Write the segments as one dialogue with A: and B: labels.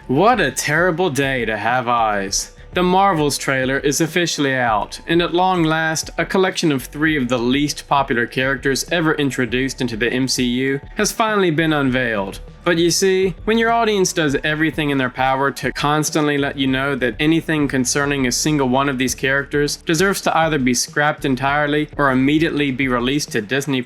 A: What a terrible day to have eyes. The Marvels trailer is officially out, and at long last, a collection of 3 of the least popular characters ever introduced into the MCU has finally been unveiled. But you see, when your audience does everything in their power to constantly let you know that anything concerning a single one of these characters deserves to either be scrapped entirely or immediately be released to Disney+,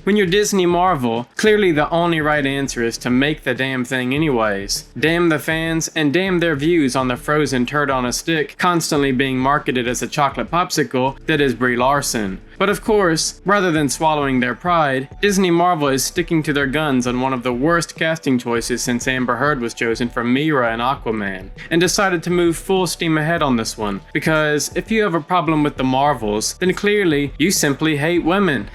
A: when you're Disney Marvel, clearly the only right answer is to make the damn thing anyways. Damn the fans, and damn their views on the frozen turd on a stick constantly being marketed as a chocolate popsicle that is Brie Larson. But of course, rather than swallowing their pride, Disney Marvel is sticking to their guns on one of the worst casting choices since Amber Heard was chosen for Mera in Aquaman, and decided to move full steam ahead on this one, because if you have a problem with the Marvels, then clearly you simply hate women.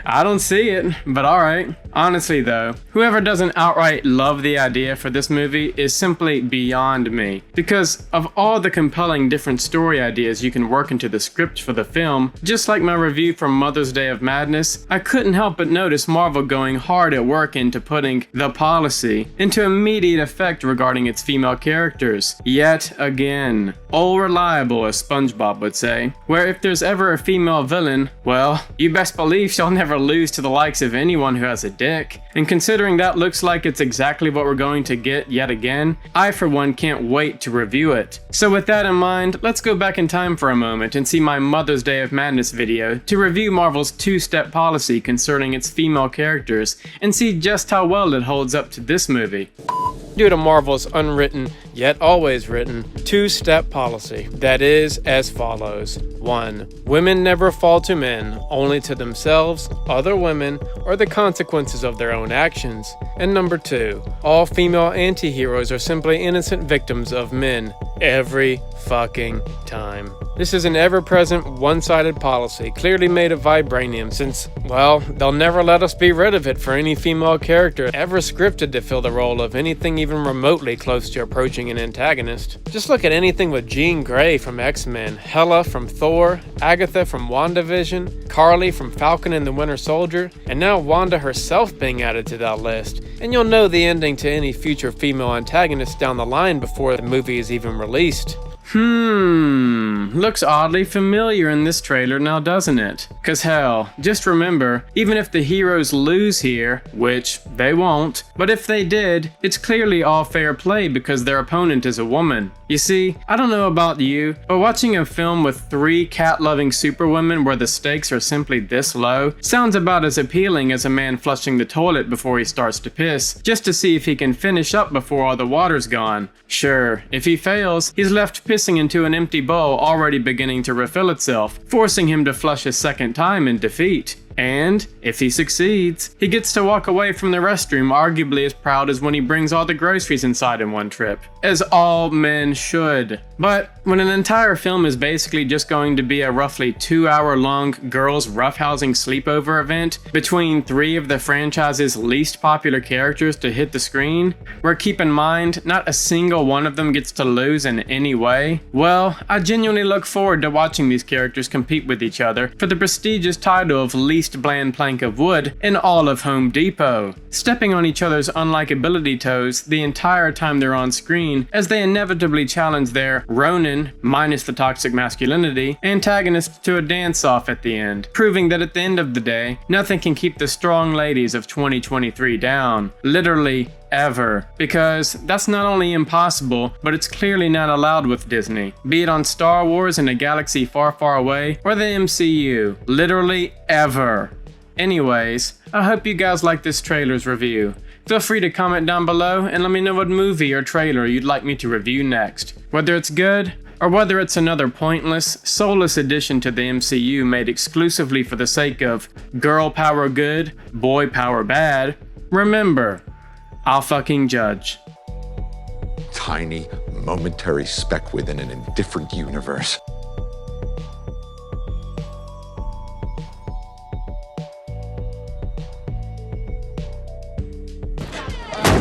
A: I don't see it, but alright. Honestly though, whoever doesn't outright love the idea for this movie is simply beyond me. Because of all the compelling different story ideas you can work into the script for the film, just like my review from Mother's Day of Madness, I couldn't help but notice Marvel going hard at work into putting the policy into immediate effect regarding its female characters. Yet again. All reliable, as SpongeBob would say, where if there's ever a female villain, well, you best believe she'll never lose to the likes of anyone who has a dick. And considering that looks like it's exactly what we're going to get yet again, I for one can't wait to review it. So with that in mind, let's go back in time for a moment and see my Mother's Day of Madness video to review Marvel's 2-step policy concerning its female characters and see just how well it holds up to this movie. Due to Marvel's unwritten, yet always written, 2-step policy that is as follows. 1. Women never fall to men, only to themselves, other women, or the consequences of their own actions. And number 2. All female anti-heroes are simply innocent victims of men, every fucking time. This is an ever-present, one-sided policy, clearly made of vibranium since, well, they'll never let us be rid of it for any female character ever scripted to fill the role of anything even remotely close to approaching an antagonist. Just look at anything with Jean Grey from X-Men, Hela from Thor, Agatha from WandaVision, Carly from Falcon and the Winter Soldier, and now Wanda herself being added to that list. And you'll know the ending to any future female antagonist down the line before the movie is even released. Looks oddly familiar in this trailer now, doesn't it? Cause hell, just remember, even if the heroes lose here, which they won't, but if they did, it's clearly all fair play because their opponent is a woman. You see, I don't know about you, but watching a film with 3 cat-loving superwomen where the stakes are simply this low sounds about as appealing as a man flushing the toilet before he starts to piss, just to see if he can finish up before all the water's gone. Sure, if he fails, he's left pissing into an empty bowl already beginning to refill itself, forcing him to flush a second time in defeat. And, if he succeeds, he gets to walk away from the restroom arguably as proud as when he brings all the groceries inside in one trip. As all men should. But, when an entire film is basically just going to be a roughly 2-hour-long girls' roughhousing sleepover event between 3 of the franchise's least popular characters to hit the screen, where keep in mind, not a single one of them gets to lose in any way, well, I genuinely look forward to watching these characters compete with each other for the prestigious title of least bland plank of wood in all of Home Depot, stepping on each other's unlikability toes the entire time they're on screen as they inevitably challenge their Ronin, minus the toxic masculinity, antagonist to a dance-off at the end, proving that at the end of the day, nothing can keep the strong ladies of 2023 down. Literally ever. Because that's not only impossible, but it's clearly not allowed with Disney. Be it on Star Wars in a galaxy far, far away, or the MCU. Literally ever. Anyways, I hope you guys like this trailer's review. Feel free to comment down below and let me know what movie or trailer you'd like me to review next. Whether it's good, or whether it's another pointless, soulless addition to the MCU made exclusively for the sake of girl power good, boy power bad, remember, I'll fucking judge.
B: Tiny, momentary speck within an indifferent universe.